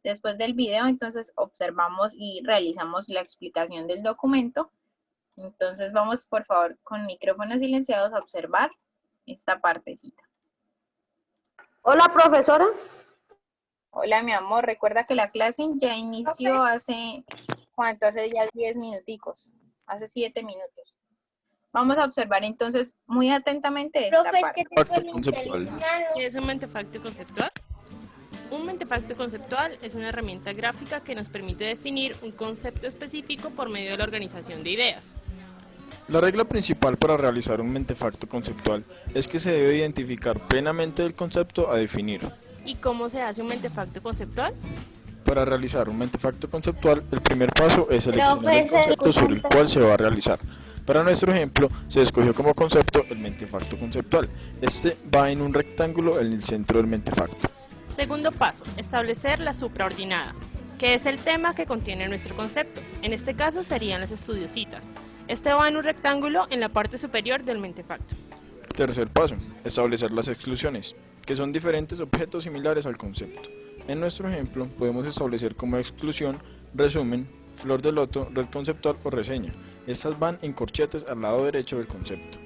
Después del video, entonces observamos y realizamos la explicación del documento. Entonces vamos por favor con micrófonos silenciados a observar esta partecita. Hola, profesora. Hola, mi amor. Recuerda que la clase ya inició hace, ¿cuánto? Hace ya 10 minuticos, hace 7 minutos. Vamos a observar entonces muy atentamente esta parte. Facto conceptual. ¿Qué es un mentefacto conceptual? Un mentefacto conceptual es una herramienta gráfica que nos permite definir un concepto específico por medio de la organización de ideas. La regla principal para realizar un mentefacto conceptual es que se debe identificar plenamente el concepto a definir. ¿Y cómo se hace un mentefacto conceptual? Para realizar un mentefacto conceptual, el primer paso es seleccionar el concepto sobre el cual se va a realizar. Para nuestro ejemplo, se escogió como concepto el mentefacto conceptual. Este va en un rectángulo en el centro del mentefacto. Segundo paso, establecer la supraordinada, que es el tema que contiene nuestro concepto. En este caso serían las estudiositas. Este va en un rectángulo en la parte superior del mentefacto. Tercer paso, establecer las exclusiones, que son diferentes objetos similares al concepto. En nuestro ejemplo, podemos establecer como exclusión, resumen, flor de loto, red conceptual o reseña. Estas van en corchetes al lado derecho del concepto.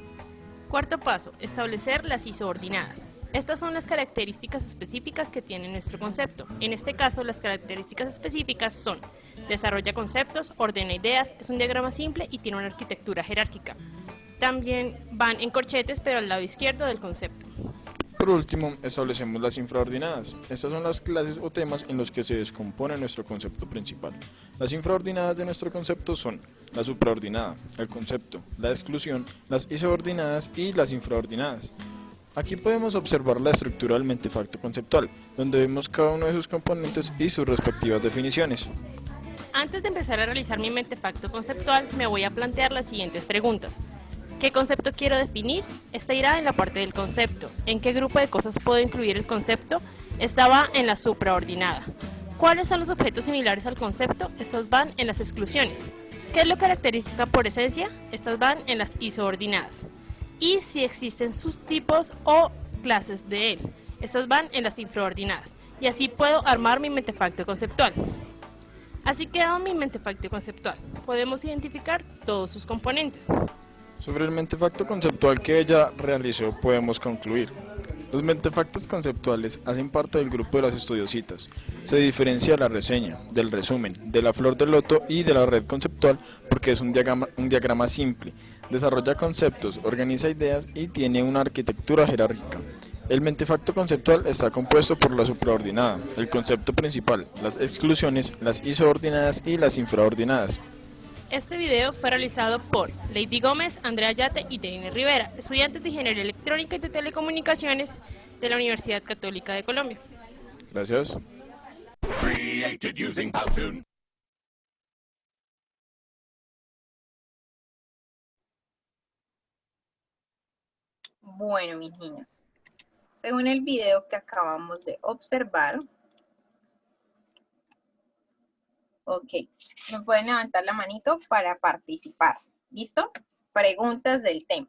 Cuarto paso, establecer las isoordinadas. Estas son las características específicas que tiene nuestro concepto. En este caso, las características específicas son: desarrolla conceptos, ordena ideas, es un diagrama simple y tiene una arquitectura jerárquica. También van en corchetes, pero al lado izquierdo del concepto. Por último, establecemos las infraordinadas. Estas son las clases o temas en los que se descompone nuestro concepto principal. Las infraordinadas de nuestro concepto son la supraordinada, el concepto, la exclusión, las isoordinadas y las infraordinadas. Aquí podemos observar la estructura del mentefacto conceptual, donde vemos cada uno de sus componentes y sus respectivas definiciones. Antes de empezar a realizar mi mentefacto conceptual, me voy a plantear las siguientes preguntas. ¿Qué concepto quiero definir? Esta irá en la parte del concepto. ¿En qué grupo de cosas puedo incluir el concepto? Esta va en la supraordinada. ¿Cuáles son los objetos similares al concepto? Estos van en las exclusiones. ¿Qué es lo característica por esencia? Estas van en las isoordinadas. Y si existen subtipos o clases de él. Estas van en las infraordinadas. Y así puedo armar mi mentefacto conceptual. Así queda mi mentefacto conceptual. Podemos identificar todos sus componentes. Sobre el mentefacto conceptual que ella realizó, podemos concluir. Los mentefactos conceptuales hacen parte del grupo de las estudiositas. Se diferencia de la reseña, del resumen, de la flor de loto y de la red conceptual porque es un diagrama simple. Desarrolla conceptos, organiza ideas y tiene una arquitectura jerárquica. El mentefacto conceptual está compuesto por la supraordinada, el concepto principal, las exclusiones, las isoordinadas y las infraordinadas. Este video fue realizado por Lady Gómez, Andrea Yate y Deine Rivera, estudiantes de Ingeniería Electrónica y de Telecomunicaciones de la Universidad Católica de Colombia. Gracias. Bueno, mis niños, según el video que acabamos de observar, ok, me pueden levantar la manito para participar. ¿Listo? Preguntas del tema.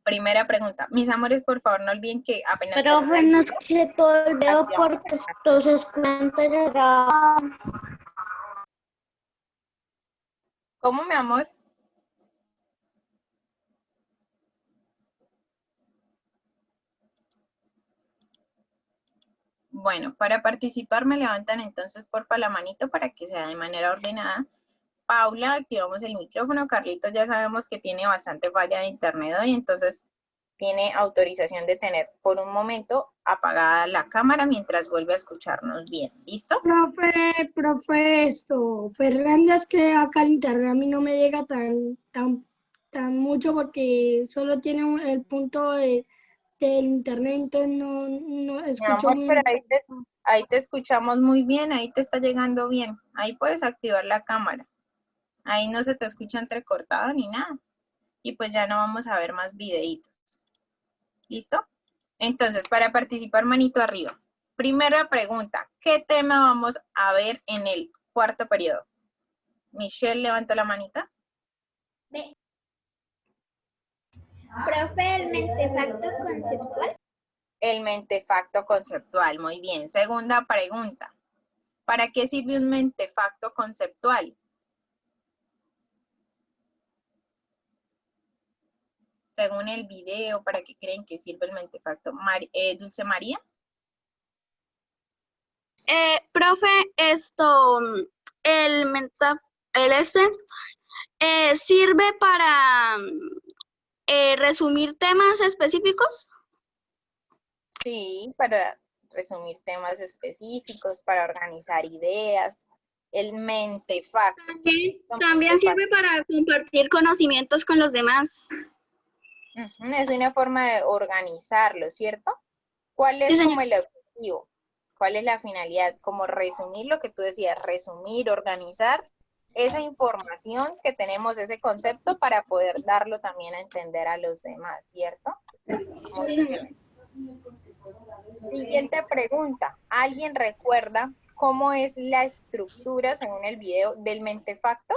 Primera pregunta. Mis amores, por favor, no olviden que apenas... Pero no escuché todo el video porque entonces cuánto llegaba. ¿Cómo, mi amor? Bueno, para participar me levantan entonces porfa la manito para que sea de manera ordenada. Paula, activamos el micrófono. Carlitos ya sabemos que tiene bastante falla de internet hoy, entonces tiene autorización de tener por un momento apagada la cámara mientras vuelve a escucharnos bien. ¿Listo? Profe, Fernanda, es que acá el internet a mí no me llega tan mucho porque solo tiene el punto del internet, entonces no escucho Mi amor, muy pero ahí te escuchamos muy bien, ahí te está llegando bien. Ahí puedes activar la cámara. Ahí no se te escucha entrecortado ni nada. Y pues ya no vamos a ver más videitos. ¿Listo? Entonces, para participar, manito arriba. Primera pregunta, ¿qué tema vamos a ver en el cuarto periodo? Michelle, levanta la manita. Profe, el mentefacto conceptual. El mentefacto conceptual, muy bien. Segunda pregunta, ¿Para qué sirve un mentefacto conceptual? Según el video, ¿para qué creen que sirve el mentefacto? Dulce María. Profe, ¿sirve para resumir temas específicos? Sí, para resumir temas específicos, para organizar ideas. El mentefacto. También sirve para compartir conocimientos con los demás. Es una forma de organizarlo, ¿cierto? ¿Cuál es Sí, como el objetivo? ¿Cuál es la finalidad? Como resumir lo que tú decías, resumir, organizar esa información que tenemos, ese concepto, para poder darlo también a entender a los demás, ¿cierto? Muy bien. Siguiente pregunta. ¿Alguien recuerda cómo es la estructura, según el video, del mentefacto?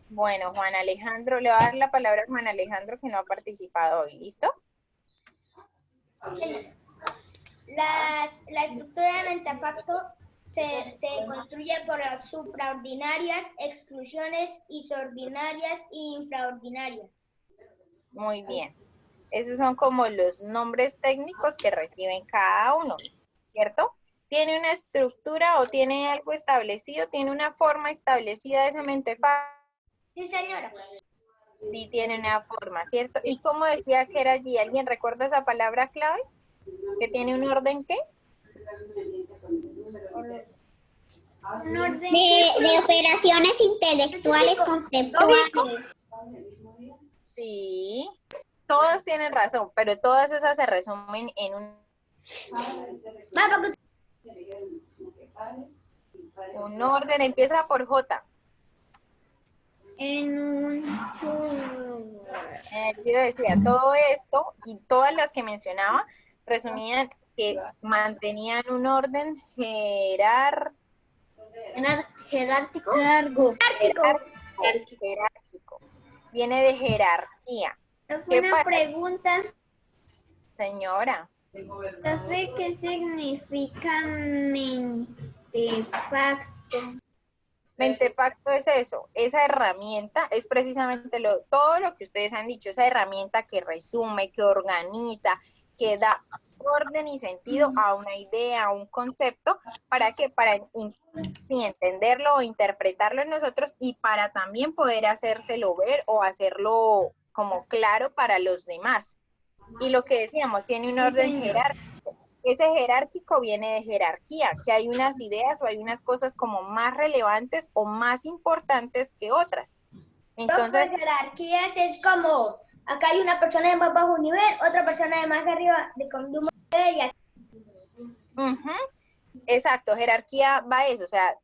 Bueno, Juan Alejandro, le voy a dar la palabra a Juan Alejandro, que no ha participado hoy. ¿Listo? La estructura del mentefacto se construye por las supraordinarias, exclusiones, isordinarias e infraordinarias. Muy bien. Esos son como los nombres técnicos que reciben cada uno, ¿cierto? ¿Tiene una estructura o tiene algo establecido? ¿Tiene una forma establecida ese mentefacto? Sí, señora. Sí, tiene una forma, ¿cierto? ¿Y cómo decía que era allí? ¿Alguien recuerda esa palabra clave? ¿Que tiene un orden qué? Un orden De operaciones intelectuales conceptuales. Sí, todos tienen razón, pero todas esas se resumen en un orden. Empieza por J. Yo decía, todo esto y todas las que mencionaba resumían que mantenían un orden Jerárquico. jerárquico. Viene de jerarquía. Fue una pregunta. Señora. Profe, ¿qué significa mentefacto? Mentefacto es eso, esa herramienta es precisamente todo lo que ustedes han dicho, esa herramienta que resume, que organiza, que da orden y sentido a una idea, a un concepto, ¿para qué? Para sí, entenderlo o interpretarlo en nosotros y para también poder hacérselo ver o hacerlo como claro para los demás. Y lo que decíamos, tiene un orden jerárquico. Ese jerárquico viene de jerarquía, que hay unas ideas o hay unas cosas como más relevantes o más importantes que otras. Entonces, jerarquías es como, acá hay una persona de más bajo nivel, otra persona de más arriba, de un nivel y así. Exacto, jerarquía va a eso, o sea,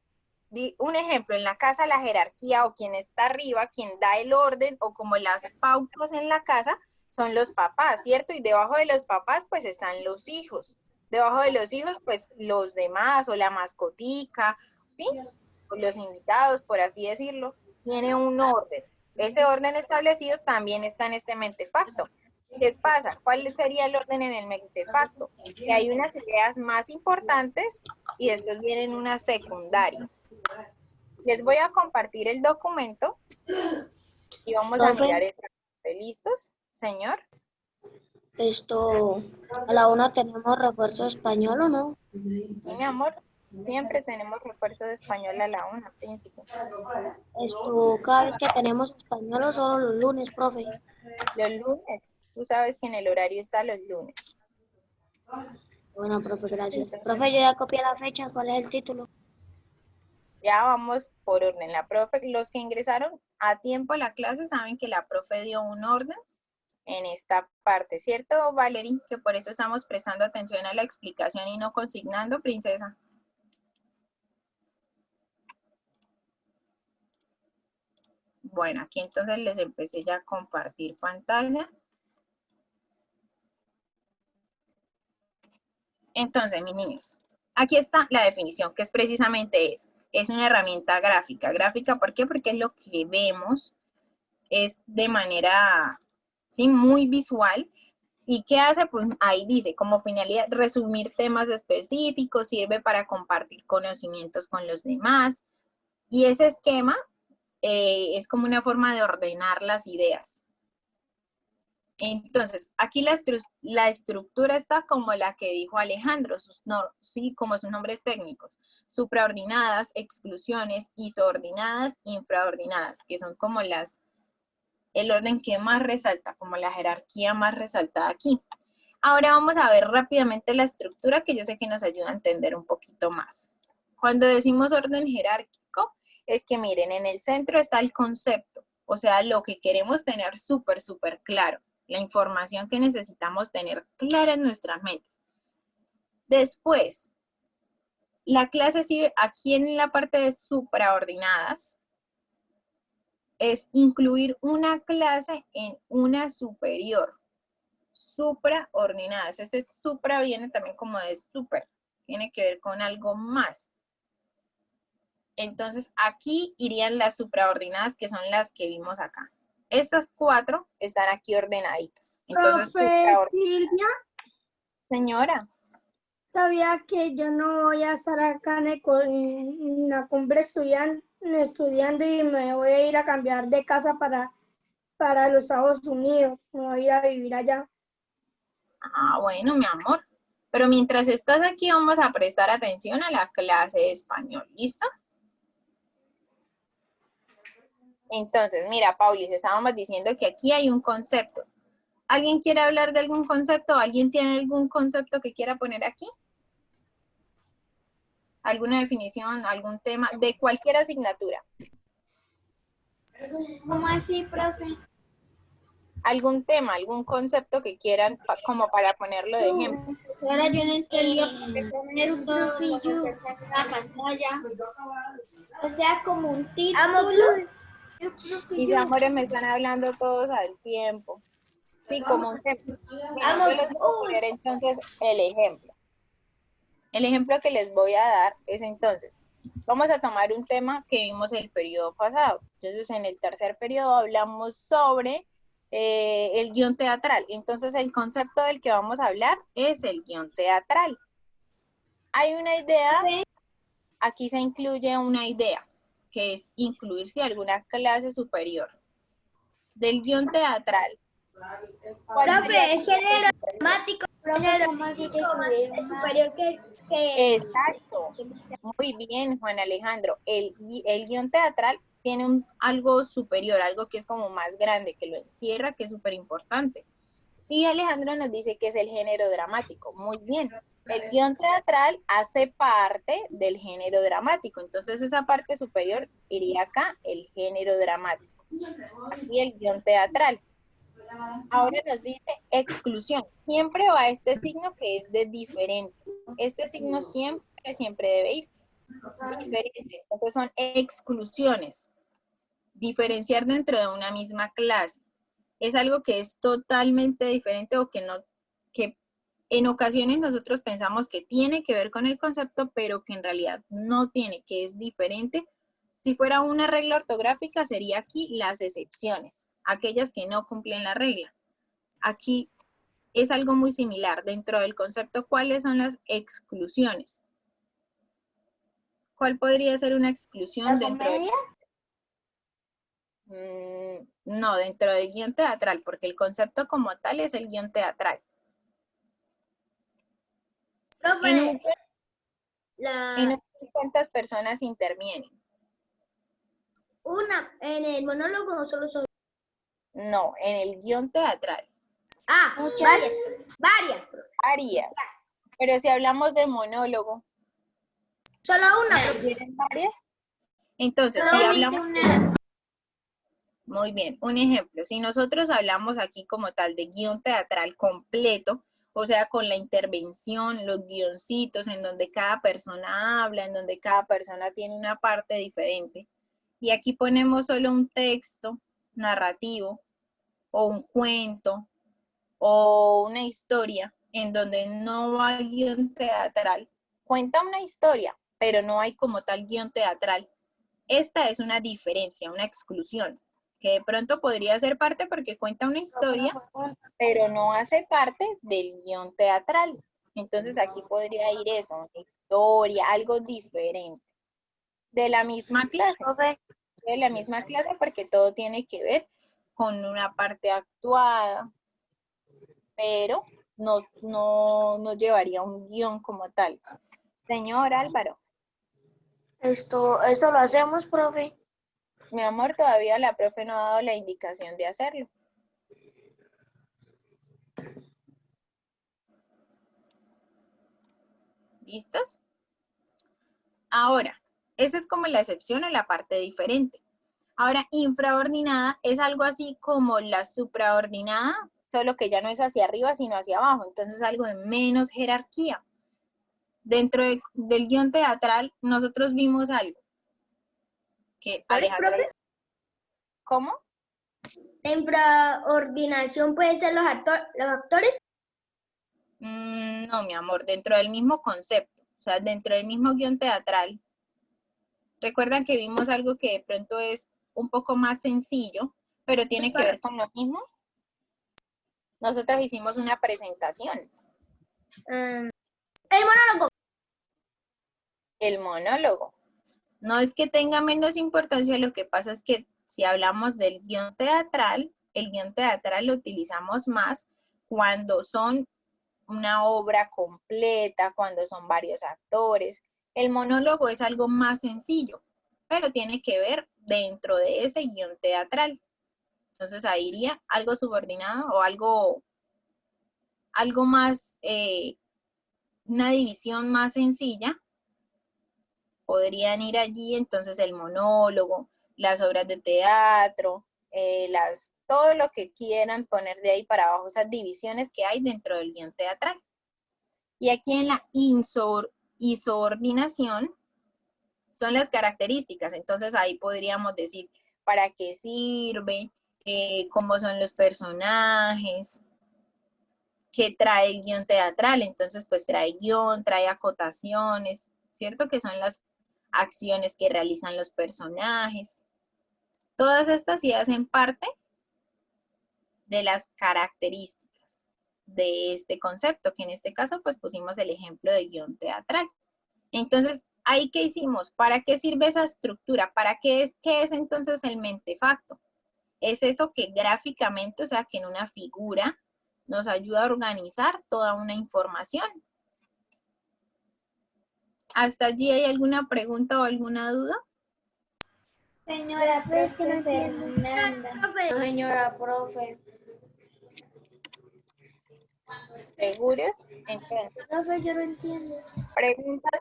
un ejemplo, en la casa la jerarquía o quien está arriba, quien da el orden o como las pautas en la casa son los papás, ¿cierto? Y debajo de los papás pues están los hijos. Debajo de los hijos, pues los demás o la mascotica, ¿sí? O los invitados, por así decirlo, tiene un orden. Ese orden establecido también está en este mentefacto. ¿Qué pasa? ¿Cuál sería el orden en el mentefacto? Que hay unas ideas más importantes y después vienen unas secundarias. Les voy a compartir el documento y vamos a mirar exactamente. ¿Listos, señor? ¿A la una tenemos refuerzo español o no? Sí, mi amor, siempre tenemos refuerzo de español a la 1, príncipe. Cada vez que tenemos español o solo los lunes, profe. Los lunes, tú sabes que en el horario está los lunes. Bueno, profe, gracias. Profe, yo ya copié la fecha, ¿cuál es el título? Ya vamos por orden. La profe, los que ingresaron a tiempo a la clase saben que la profe dio un orden en esta parte, ¿cierto, Valerie? Que por eso estamos prestando atención a la explicación y no consignando, princesa. Bueno, aquí entonces les empecé ya a compartir pantalla. Entonces, mis niños, aquí está la definición, que es precisamente eso. Es una herramienta gráfica. ¿Gráfica por qué? Porque es lo que vemos, es de manera ¿sí? Muy visual. ¿Y qué hace? Pues ahí dice, como finalidad, resumir temas específicos, sirve para compartir conocimientos con los demás. Y ese esquema es como una forma de ordenar las ideas. Entonces, aquí la estructura está como la que dijo Alejandro, sí, como sus nombres técnicos, supraordinadas, exclusiones, isoordinadas, infraordinadas, que son como el orden que más resalta, como la jerarquía más resaltada aquí. Ahora vamos a ver rápidamente la estructura que yo sé que nos ayuda a entender un poquito más. Cuando decimos orden jerárquico, es que miren, en el centro está el concepto, o sea, lo que queremos tener súper claro, la información que necesitamos tener clara en nuestras mentes. Después, la clase sigue aquí en la parte de supraordinadas, es incluir una clase en una superior. Supraordinadas. Ese supra viene también como de super. Tiene que ver con algo más. Entonces, aquí irían las supraordinadas, que son las que vimos acá. Estas 4 están aquí ordenaditas. Entonces, Profe Silvia, señora. sabía que yo no voy a estar acá en la cumbre estudiando y me voy a ir a cambiar de casa para los Estados Unidos. Me voy a ir a vivir allá. Ah, bueno, mi amor. Pero mientras estás aquí, vamos a prestar atención a la clase de español. ¿Listo? Entonces, mira, Paulis, estábamos diciendo que aquí hay un concepto. ¿Alguien quiere hablar de algún concepto? ¿Alguien tiene algún concepto que quiera poner aquí? ¿Alguna definición, algún tema de cualquier asignatura? ¿Cómo así, profe? ¿Algún tema, algún concepto que quieran como para ponerlo de ejemplo? Ahora yo no entendí por qué con esto lo que está en la pantalla. O sea, como un título. Mis amores, me están hablando todos al tiempo. Sí, como un tema. Miren, yo les voy a poner entonces el ejemplo. El ejemplo que les voy a dar es entonces, vamos a tomar un tema que vimos el periodo pasado. Entonces, en el tercer periodo hablamos sobre el guión teatral. Entonces, el concepto del que vamos a hablar es el guión teatral. Hay una idea, aquí se incluye una idea, que es incluirse alguna clase superior. Del guión teatral. Profe, es género dramático, superior que... Exacto. Muy bien, Juan Alejandro. El guión teatral tiene algo superior, algo que es como más grande, que lo encierra, que es súper importante. Y Alejandro nos dice que es el género dramático. Muy bien. El guión teatral hace parte del género dramático. Entonces, esa parte superior iría acá, el género dramático. Aquí el guión teatral. Ahora nos dice exclusión. Siempre va este signo que es de diferente. Este signo siempre debe ir diferente. Entonces son exclusiones. Diferenciar dentro de una misma clase. Es algo que es totalmente diferente o que en ocasiones nosotros pensamos que tiene que ver con el concepto, pero que en realidad no tiene, que es diferente. Si fuera una regla ortográfica, sería aquí las excepciones, aquellas que no cumplen la regla. Aquí es algo muy similar. Dentro del concepto, ¿cuáles son las exclusiones? ¿Cuál podría ser una exclusión dentro de... No, dentro del guión teatral, porque el concepto como tal es el guión teatral. Profe, En ¿cuántas personas intervienen? en el monólogo solo son... No, en el guión teatral. Ah, varias. Varias. Pero si hablamos de monólogo. Solo una. ¿Tienen varias? Entonces, Solo si hablamos... una. Muy bien, un ejemplo. Si nosotros hablamos aquí como tal de guión teatral completo, o sea, con la intervención, los guioncitos, en donde cada persona habla, en donde cada persona tiene una parte diferente, y aquí ponemos solo un texto narrativo, o un cuento, o una historia, en donde no hay guión teatral, cuenta una historia, pero no hay como tal guión teatral. Esta es una diferencia, una exclusión. que de pronto podría ser parte porque cuenta una historia, pero no hace parte del guión teatral. Entonces aquí podría ir eso, una historia, algo diferente. De la misma clase. De la misma clase porque todo tiene que ver con una parte actuada, pero no llevaría un guión como tal. Señor Álvaro. Eso lo hacemos, profe. Mi amor, todavía la profe no ha dado la indicación de hacerlo. ¿Listos? Ahora, esa es como la excepción o la parte diferente. Ahora, infraordinada es algo así como la supraordinada, solo que ya no es hacia arriba, sino hacia abajo. Entonces, algo de menos jerarquía. Dentro del guión teatral, nosotros vimos algo. Que Alejandro... ¿Cómo? ¿La infraordinación pueden ser los actores? No, mi amor, dentro del mismo concepto, o sea, dentro del mismo guión teatral. Recuerdan que vimos algo que de pronto es un poco más sencillo, pero tiene que ver con lo mismo. Nosotros hicimos una presentación. El monólogo. El monólogo. No es que tenga menos importancia, lo que pasa es que si hablamos del guión teatral, el guión teatral lo utilizamos más cuando son una obra completa, cuando son varios actores. El monólogo es algo más sencillo, pero tiene que ver dentro de ese guión teatral. Entonces ahí iría algo subordinado o algo más, una división más sencilla. Podrían ir allí entonces el monólogo, las obras de teatro, todo lo que quieran poner de ahí para abajo, esas divisiones que hay dentro del guión teatral. Y aquí en la insubordinación son las características. Entonces ahí podríamos decir para qué sirve, cómo son los personajes, qué trae el guión teatral. Entonces pues trae guión, trae acotaciones, ¿cierto? Que son las acciones que realizan los personajes. Todas estas sí hacen parte de las características de este concepto, que en este caso pues pusimos el ejemplo de guión teatral. Entonces, ¿ahí qué hicimos? ¿Para qué sirve esa estructura? ¿Qué es entonces el mentefacto? Es eso que gráficamente, o sea, que en una figura nos ayuda a organizar toda una información. ¿Hasta allí hay alguna pregunta o alguna duda? Señora profe Fernanda. No, señora profe. ¿Seguros? Entonces, Profe, yo no entiendo. preguntas.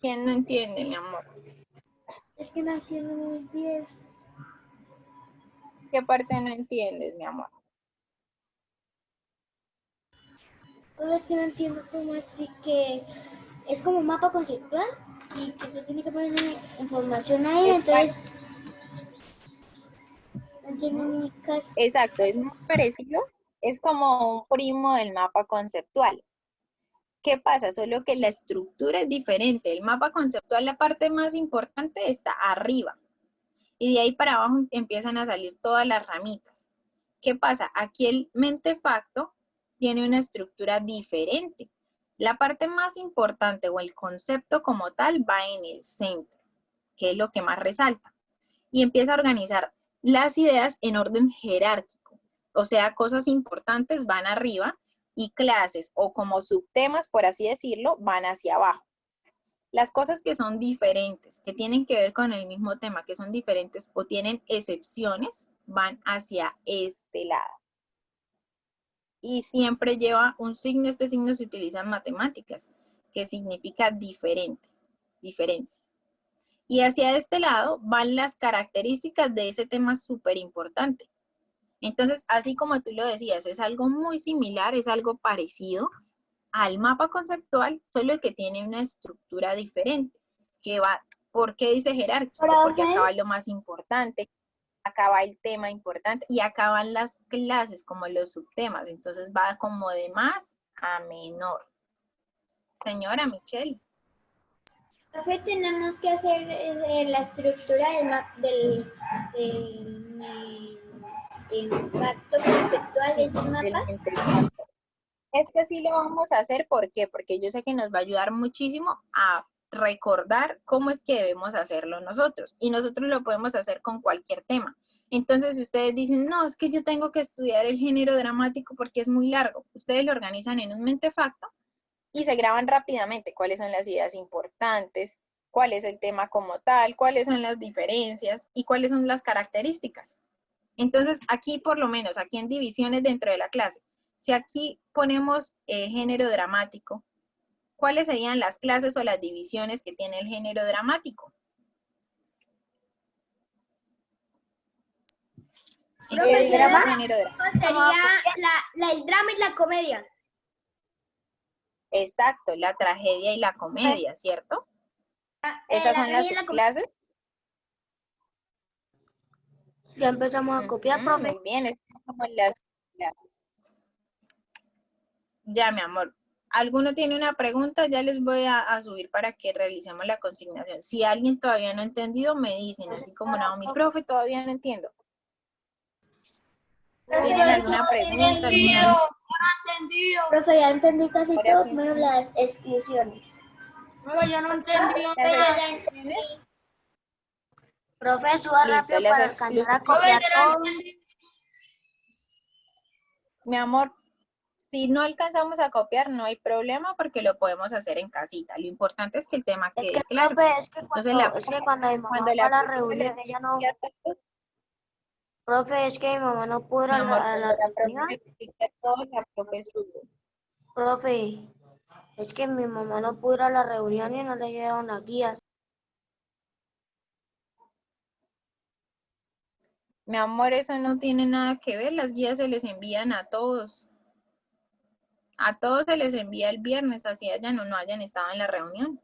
¿Quién no entiende, mi amor? Es que no entiendo muy bien. ¿Qué parte no entiendes, mi amor? Es que no entiendo cómo así que es como un mapa conceptual y que se tiene que poner información ahí, entonces no entiendo ni casi. Exacto, es muy parecido. Es como un primo del mapa conceptual. ¿Qué pasa? Solo que la estructura es diferente. El mapa conceptual, la parte más importante está arriba. Y de ahí para abajo empiezan a salir todas las ramitas. ¿Qué pasa? Aquí el mentefacto tiene una estructura diferente. La parte más importante o el concepto como tal va en el centro, que es lo que más resalta. Y empieza a organizar las ideas en orden jerárquico. O sea, cosas importantes van arriba y clases o como subtemas, por así decirlo, van hacia abajo. Las cosas que son diferentes, que tienen que ver con el mismo tema, que son diferentes o tienen excepciones, van hacia este lado. Y siempre lleva un signo, este signo se utiliza en matemáticas, que significa diferente, diferencia. Y hacia este lado van las características de ese tema súper importante. Entonces, así como tú lo decías, es algo muy similar, es algo parecido al mapa conceptual, solo que tiene una estructura diferente, que va, ¿por qué dice jerárquico? Porque acá va lo más importante, acá va el tema importante y acá van las clases como los subtemas, entonces va como de más a menor. Señora Michelle. Profe, tenemos que hacer la estructura del impacto conceptual de Sí, ese del mapa. mentefacto. Este sí lo vamos a hacer, ¿por qué? Porque yo sé que nos va a ayudar muchísimo a recordar cómo es que debemos hacerlo nosotros. Y nosotros lo podemos hacer con cualquier tema. Entonces, si ustedes dicen, no, es que yo tengo que estudiar el género dramático porque es muy largo, ustedes lo organizan en un mentefacto y se graban rápidamente cuáles son las ideas importantes, cuál es el tema como tal, cuáles son las diferencias y cuáles son las características. Entonces, aquí por lo menos, aquí en divisiones dentro de la clase, si aquí ponemos género dramático, ¿cuáles serían las clases o las divisiones que tiene el género dramático? ¿El drama? Género dramático. Sería el drama y la comedia. Exacto, la tragedia y la comedia, ¿cierto? Esas son las subclases. Ya empezamos a copiar, profe. Muy bien, estas son como las clases. Ya, mi amor. ¿Alguno tiene una pregunta? Ya les voy a subir para que realicemos la consignación. Si alguien todavía no ha entendido, me dicen, así como no, mi profe, todavía no entiendo. ¿Tienen alguna pregunta? Profe, ya entendí casi todo, menos las exclusiones. Profe, yo no entendí. ¿Las exclusiones? Profe, suba Listo, rápido las para alcanzar a exclusiones. copiar todo. Mi amor, si no alcanzamos a copiar, no hay problema porque lo podemos hacer en casita. Lo importante es que el tema Es quede que, claro. profe, es que Entonces, cuando mi mamá cuando fue a la la profe les reunión, ella no... explique a todos, Profe, es que mi mamá no pudo ir mi a amor, a cuando la la profe reunión. le explique a todos, la profe sube. Profe, es que mi mamá no pudo ir a la reunión y no le dieron las guías. Mi amor, eso no tiene nada que ver, las guías se les envían a todos. A todos se les envía el viernes, así hayan o no hayan estado en la reunión.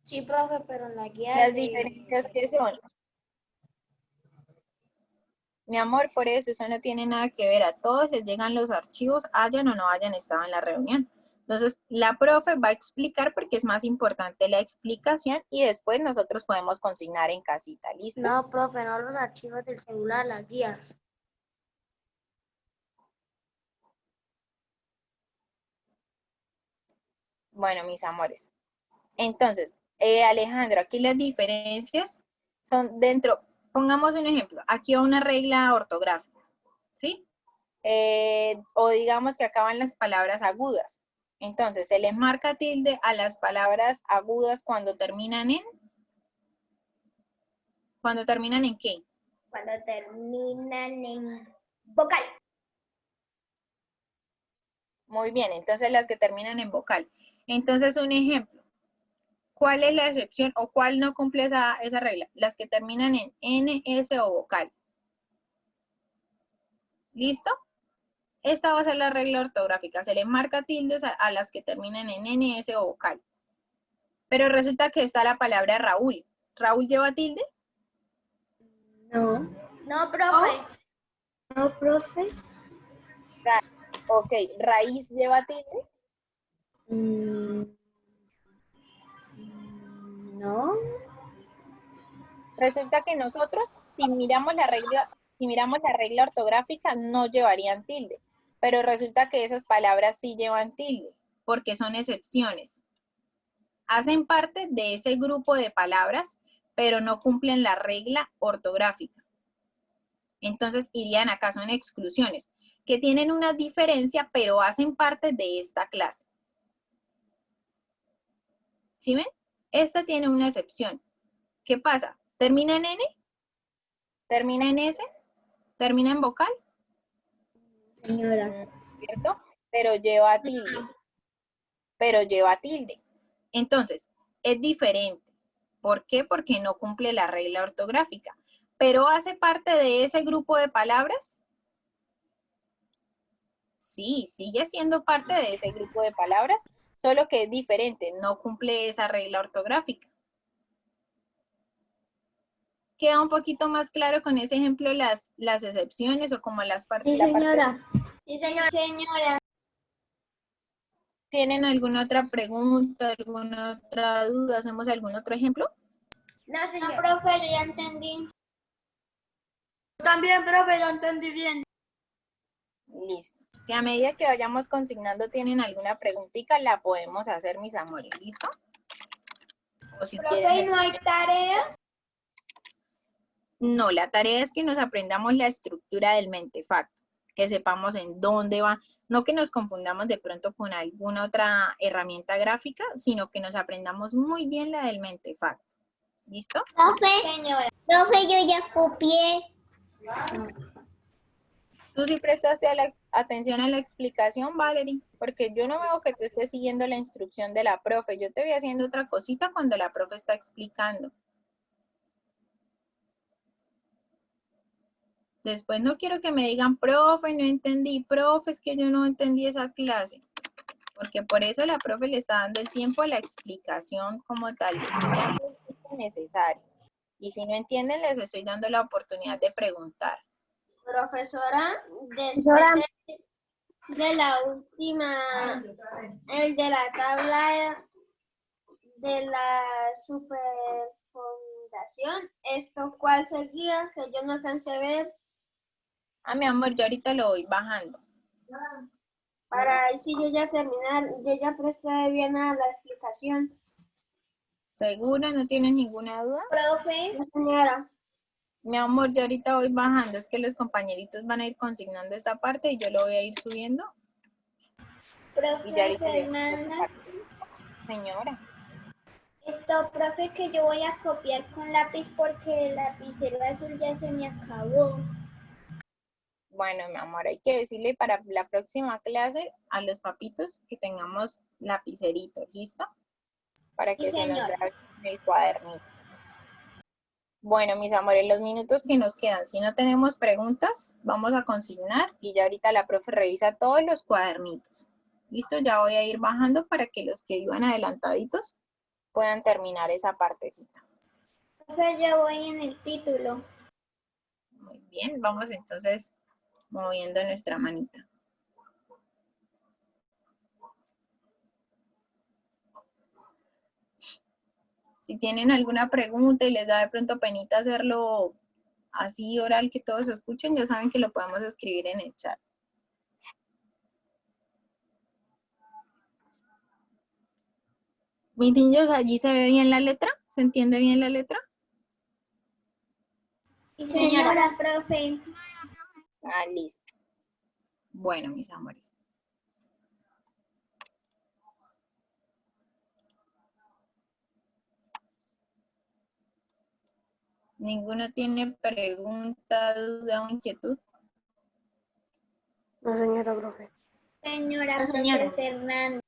Sí, profe, pero en la guía Las diferencias que son. Mi amor, por eso no tiene nada que ver. A todos les llegan los archivos, hayan o no hayan estado en la reunión. Entonces, la profe va a explicar porque es más importante la explicación y después nosotros podemos consignar en casita. ¿Listos? No, profe, no los archivos del celular, las guías. Bueno, mis amores. Entonces, Alejandro, aquí las diferencias son dentro, pongamos un ejemplo, aquí va una regla ortográfica, ¿sí? O digamos que acaban las palabras agudas. Entonces, se les marca tilde a las palabras agudas cuando terminan en... ¿Cuando terminan en qué? Cuando terminan en vocal. Muy bien, entonces las que terminan en vocal. Entonces, un ejemplo. ¿Cuál es la excepción o cuál no cumple esa regla? Las que terminan en N, S o vocal. ¿Listo? Esta va a ser la regla ortográfica. Se le marca tildes a las que terminan en N, S o vocal. Pero resulta que está la palabra Raúl. ¿Raúl lleva tilde? No. No, profe. No, profe. Ok, ¿raíz lleva tilde? No. Resulta que nosotros, si miramos la regla ortográfica, no llevarían tilde. Pero resulta que esas palabras sí llevan tilde, porque son excepciones. Hacen parte de ese grupo de palabras, pero no cumplen la regla ortográfica. Entonces irían acá, son exclusiones, que tienen una diferencia, pero hacen parte de esta clase. ¿Sí ven? Esta tiene una excepción. ¿Qué pasa? ¿Termina en N? ¿Termina en S? ¿Termina en vocal? Señora. ¿Cierto? Pero lleva tilde. Entonces, es diferente. ¿Por qué? Porque no cumple la regla ortográfica. ¿Pero hace parte de ese grupo de palabras? Sí, sigue siendo parte de ese grupo de palabras, solo que es diferente, no cumple esa regla ortográfica. ¿Queda un poquito más claro con ese ejemplo las excepciones o como las partes? Sí, señora. Sí, señora. ¿Tienen alguna otra pregunta, alguna otra duda? ¿Hacemos algún otro ejemplo? No, profe, yo ya entendí. También, profe, lo entendí bien. Listo. Si a medida que vayamos consignando tienen alguna preguntita, la podemos hacer, mis amores. ¿Listo? O si Profe, quieren... ¿y no hay tarea? No, la tarea es que nos aprendamos la estructura del mentefacto, que sepamos en dónde va, no que nos confundamos de pronto con alguna otra herramienta gráfica, sino que nos aprendamos muy bien la del mentefacto. ¿Listo? Señora. Profe, yo ya copié. Tú sí prestaste atención a la explicación, Valerie, porque yo no veo que tú estés siguiendo la instrucción de la profe. Yo te voy haciendo otra cosita cuando la profe está explicando. Después no quiero que me digan, profe, no entendí, profe, es que yo no entendí esa clase. Porque por eso la profe le está dando el tiempo a la explicación como tal. Es necesario. Y si no entienden, les estoy dando la oportunidad de preguntar. Profesora, después de la última, el de la tabla de la superfundación, ¿esto cuál seguía? Que yo no alcancé a ver. Ah, mi amor, yo ahorita lo voy bajando. Para ahí sí yo ya terminar, yo ya presté bien a la explicación. ¿Segura? ¿No tienes ninguna duda? Profe. La señora. Mi amor, yo ahorita voy bajando. Es que los compañeritos van a ir consignando esta parte y yo lo voy a ir subiendo. Y ya Profe ahorita les- Fernanda. Señora. Esto, profe, que yo voy a copiar con lápiz porque el lapicero azul ya se me acabó. Bueno, mi amor, hay que decirle para la próxima clase a los papitos que tengamos lapiceritos, ¿listo? Para que Sí, se nos señora. vea el cuadernito. Bueno, mis amores, los minutos que nos quedan, si no tenemos preguntas, vamos a consignar y ya ahorita la profe revisa todos los cuadernitos. ¿Listo? Ya voy a ir bajando para que los que iban adelantaditos puedan terminar esa partecita. Profe, yo voy en el título. Muy bien, vamos entonces moviendo nuestra manita. Si tienen alguna pregunta y les da de pronto penita hacerlo así oral que todos escuchen, ya saben que lo podemos escribir en el chat. Mis niños, ¿allí se ve bien la letra? ¿Se entiende bien la letra? Sí, señora, profe. Ah, listo. Bueno, mis amores. ¿Ninguno tiene pregunta, duda o inquietud? No, señora, profe. Señora, profe Fernanda.